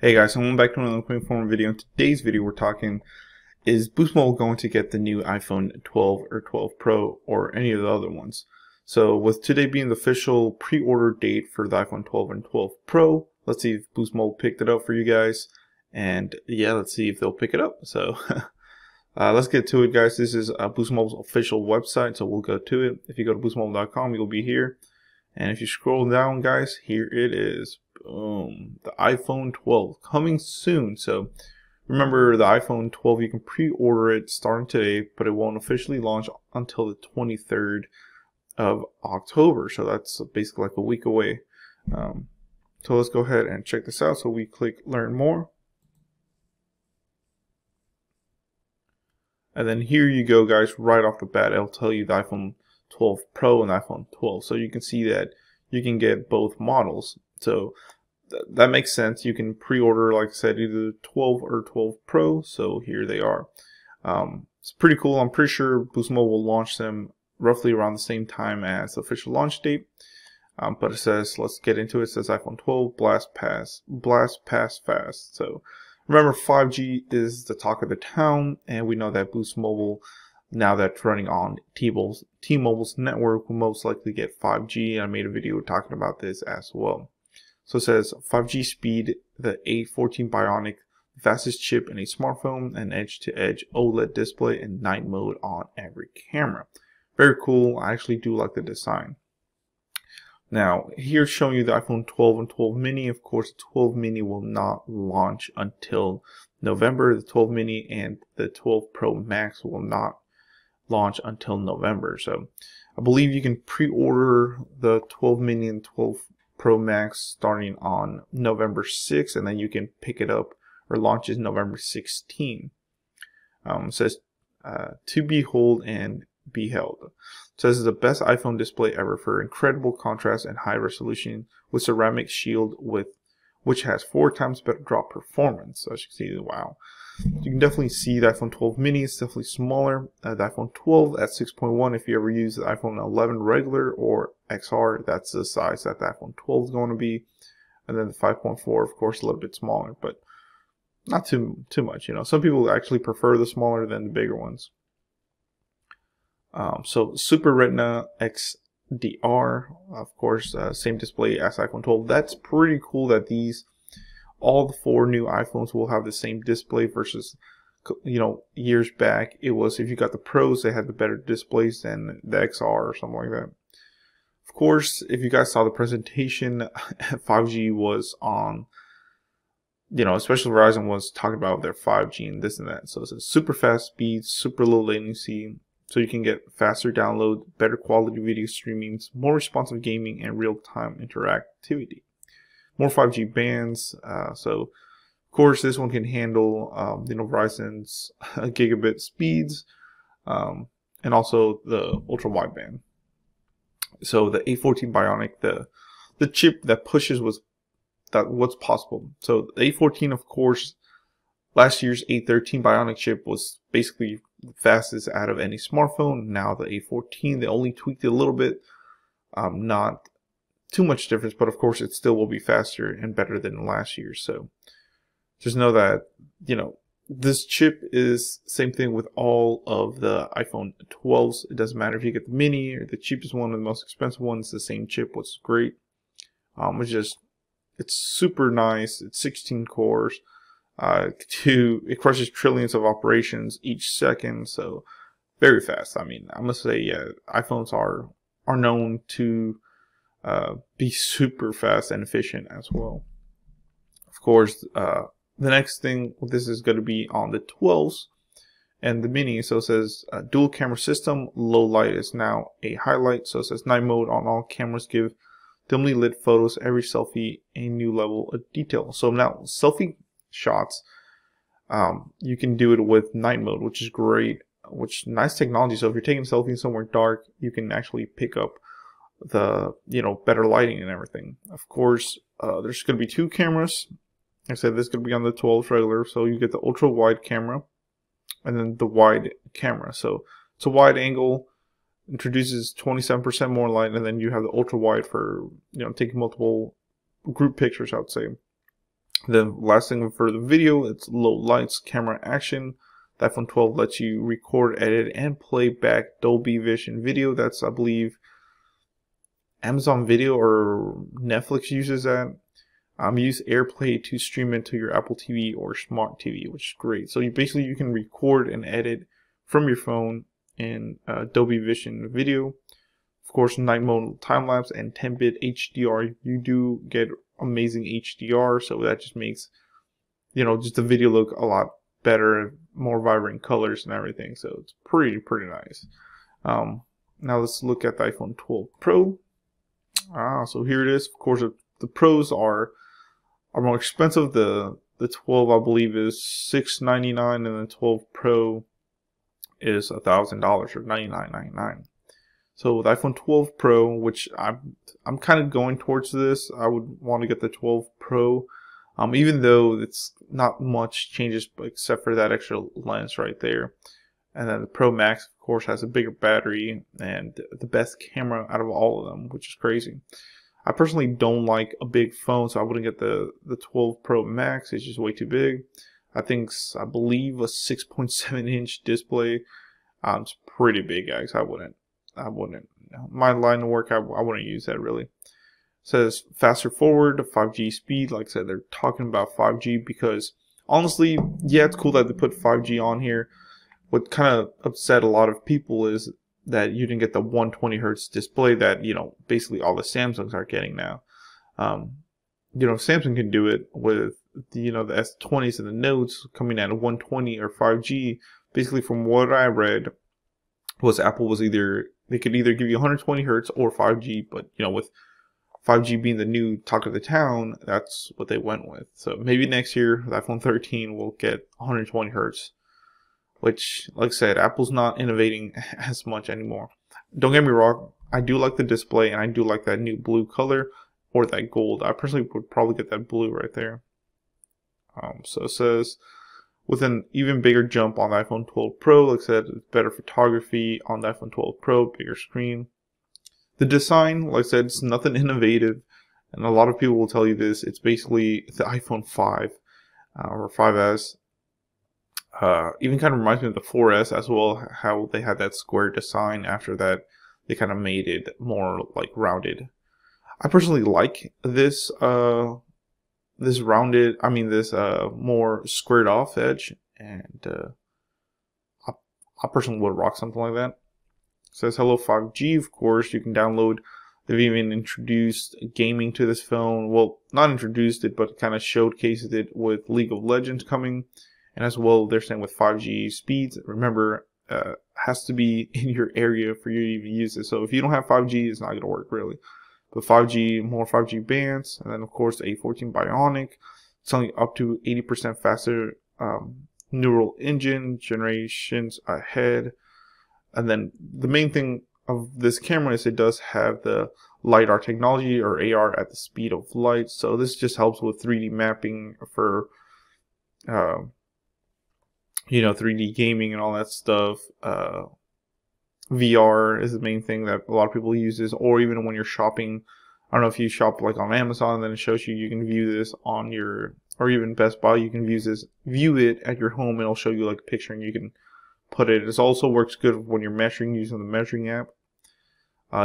Hey guys, so welcome back to another quick form video. In today's video we're talking, is Boost Mobile going to get the new iPhone 12 or 12 Pro or any of the other ones? So with today being the official pre-order date for the iPhone 12 and 12 Pro, let's see if Boost Mobile picked it up for you guys. And yeah, let's see if they'll pick it up. So let's get to it, guys. This is Boost Mobile's official website, so we'll go to it. If you go to boostmobile.com, you'll be here. And if you scroll down, guys, here it is. Boom. The iPhone 12 coming soon. So remember, the iPhone 12, you can pre-order it starting today, but it won't officially launch until the 23rd of October. So that's basically like a week away. So let's go ahead and check this out. So we click learn more. And then here you go, guys, right off the bat, it'll tell you the iPhone 12 Pro and iPhone 12. So you can see that you can get both models. So that makes sense. You can pre-order, like I said, either 12 or 12 Pro. So here they are. It's pretty cool. I'm pretty sure Boost Mobile will launch them roughly around the same time as the official launch date. But it says, let's get into it. It says iPhone 12 blast pass fast. So remember, 5G is the talk of the town, and we know that Boost Mobile, now that's running on T-Mobile's network, will most likely get 5G. I made a video talking about this as well. So it says 5G speed, the A14 Bionic, fastest chip in a smartphone, and edge-to-edge OLED display, and night mode on every camera. Very cool. I actually do like the design. Now, here's showing you the iPhone 12 and 12 mini. Of course, the 12 mini will not launch until November. The 12 mini and the 12 Pro Max will not launch until November. So I believe you can pre-order the 12 mini and 12 Pro Max starting on November 6th, and then you can pick it up or launches November 16th. It says to behold and be held. It says it's the best iPhone display ever for incredible contrast and high resolution with ceramic shield which has 4 times better drop performance. So as you can see, wow. You can definitely see the iPhone 12 mini is definitely smaller. The iPhone 12 at 6.1, if you ever use the iPhone 11 regular or XR, that's the size that the iPhone 12 is going to be. And then the 5.4, of course, a little bit smaller, but not too much. You know, some people actually prefer the smaller than the bigger ones. So Super Retina XDR, of course, same display as iPhone 12. That's pretty cool that all the 4 new iPhones will have the same display versus, you know, years back it was, if you got the Pros, they had the better displays than the XR or something like that. Of course, if you guys saw the presentation, 5G was on, you know, especially Verizon was talking about their 5G and this and that. So it's super fast speeds, super low latency, so you can get faster download, better quality video streaming, more responsive gaming, and real-time interactivity. More 5G bands. So of course this one can handle you know, Verizon's gigabit speeds, and also the ultra wideband. So the A14 Bionic, the chip that pushes what's possible. So the A14, of course, last year's A13 Bionic chip was basically the fastest out of any smartphone. Now the A14, they only tweaked it a little bit, not too much difference, but of course it still will be faster and better than last year. So just know that, you know, this chip is same thing with all of the iPhone 12s. It doesn't matter if you get the mini or the cheapest one or the most expensive one, it's the same chip. What's great, it's super nice. It's 16 cores. It crushes trillions of operations each second, so very fast. I mean, I must say, yeah, iPhones are known to be super fast and efficient as well. Of course, the next thing, this is going to be on the 12s and the mini. So it says dual camera system, low light is now a highlight. So it says night mode on all cameras, give dimly lit photos, every selfie a new level of detail. So now selfie shots, you can do it with night mode, which is great, which nice technology. So if you're taking a selfie somewhere dark, you can actually pick up the, you know, better lighting and everything. Of course, there's going to be 2 cameras. Like I said, this is going to be on the 12 regular, so you get the ultra wide camera and then the wide camera. So it's a wide angle, introduces 27% more light, and then you have the ultra wide for, you know, taking multiple group pictures, I would say. Then last thing for the video, it's low lights, camera action. The iPhone 12 lets you record, edit, and play back Dolby Vision video. That's, I believe, Amazon Video or Netflix uses that. Use AirPlay to stream into your Apple TV or Smart TV, which is great. So you can record and edit from your phone in Dolby Vision video. Of course, night mode, time lapse, and 10-bit HDR. You do get amazing HDR, so that just makes, you know, just the video look a lot better, more vibrant colors and everything. So it's pretty nice. Now let's look at the iPhone 12 Pro. So here it is. Of course, the Pros are more expensive. The 12, I believe, is $699, and the 12 Pro is $1,000 or $99.99. So with iPhone 12 Pro, which I'm kind of going towards this, I would want to get the 12 Pro, even though it's not much changes except for that extra lens right there. And then the Pro Max, of course, has a bigger battery and the best camera out of all of them, which is crazy. I personally don't like a big phone, so I wouldn't get the 12 Pro Max. It's just way too big. I believe a 6.7-inch display. It's pretty big, guys. I wouldn't. My line of work, I wouldn't use that really. It says faster forward, 5G speed. Like I said, they're talking about 5G because honestly, yeah, it's cool that they put 5G on here. What kind of upset a lot of people is that you didn't get the 120 hertz display that, you know, basically all the Samsungs are getting now. You know, Samsung can do it with the, you know, the S20s and the Notes coming at 120 or 5G. Basically, from what I read, was Apple was they could either give you 120 hertz or 5G, but you know, with 5G being the new talk of the town, that's what they went with. So maybe next year, the iPhone 13 will get 120 hertz, which, like I said, Apple's not innovating as much anymore. Don't get me wrong, I do like the display, and I do like that new blue color or that gold. I personally would probably get that blue right there. So it says, with an even bigger jump on the iPhone 12 Pro, like I said, it's better photography on the iPhone 12 Pro, bigger screen. The design, like I said, it's nothing innovative, and a lot of people will tell you this. It's basically the iPhone 5 or 5S. Even kind of reminds me of the 4S as well, how they had that square design. After that, they kind of made it more like rounded. I personally like this this more squared off edge, and I personally would rock something like that. It says hello 5G. Of course, you can download. They've even introduced gaming to this phone. Well, not introduced it, but kind of showcased it with League of Legends coming. And as well, they're saying with 5G speeds, remember, has to be in your area for you to even use it. So if you don't have 5G, it's not going to work really. But 5G, more 5G bands, and then of course the A14 Bionic. It's only up to 80% faster neural engine, generations ahead. And then the main thing of this camera is it does have the LiDAR technology, or AR, at the speed of light. So this just helps with 3D mapping for you know, 3D gaming and all that stuff. VR is the main thing that a lot of people use this, or even when you're shopping. I don't know if you shop like on Amazon, and then it shows you can view this on your, or even Best Buy, you can view it at your home, and it'll show you like a picture, and you can put it. It also works good when you're measuring using the measuring app.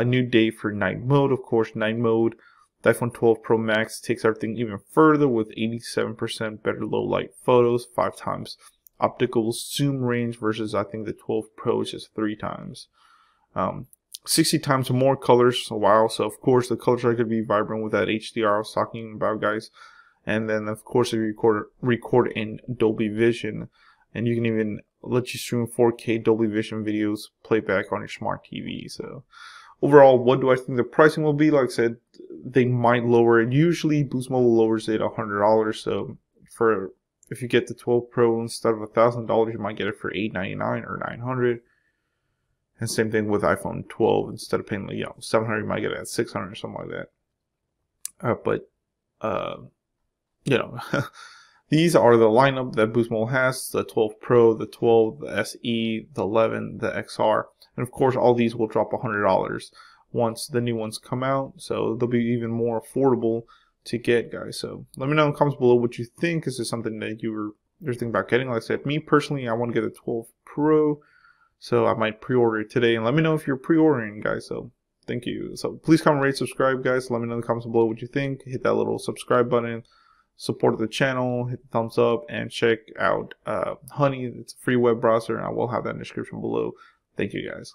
New date for night mode, of course, night mode. The iPhone 12 Pro Max takes everything even further with 87% better low light photos, 5 times optical zoom range versus I think the 12 Pro is just 3 times. 60 times more colors. Wow. So of course the colors are going to be vibrant with that HDR I was talking about, guys. And then of course if you record in Dolby Vision, and you can even let you stream 4K Dolby Vision videos playback on your smart TV. So overall, what do I think the pricing will be? Like I said, they might lower it. Usually Boost Mobile lowers it $100. So if you get the 12 Pro instead of $1,000, you might get it for $899 or $900. And same thing with iPhone 12. Instead of paying, you know, $700, you might get it at $600 or something like that. You know, these are the lineup that Boost Mobile has: the 12 Pro, the 12, the SE, the 11, the XR, and of course all these will drop $100 once the new ones come out. So they'll be even more affordable. to get, guys. So let me know in the comments below what you think. Is this something that you're thinking about getting? Like I said, me personally, I want to get the 12 Pro, so I might pre-order it today. And let me know if you're pre-ordering, guys. So thank you. So please comment, rate, subscribe, guys. Let me know in the comments below what you think. Hit that little subscribe button, support the channel, hit the thumbs up, and check out Honey. It's a free web browser, and I will have that in the description below. Thank you, guys.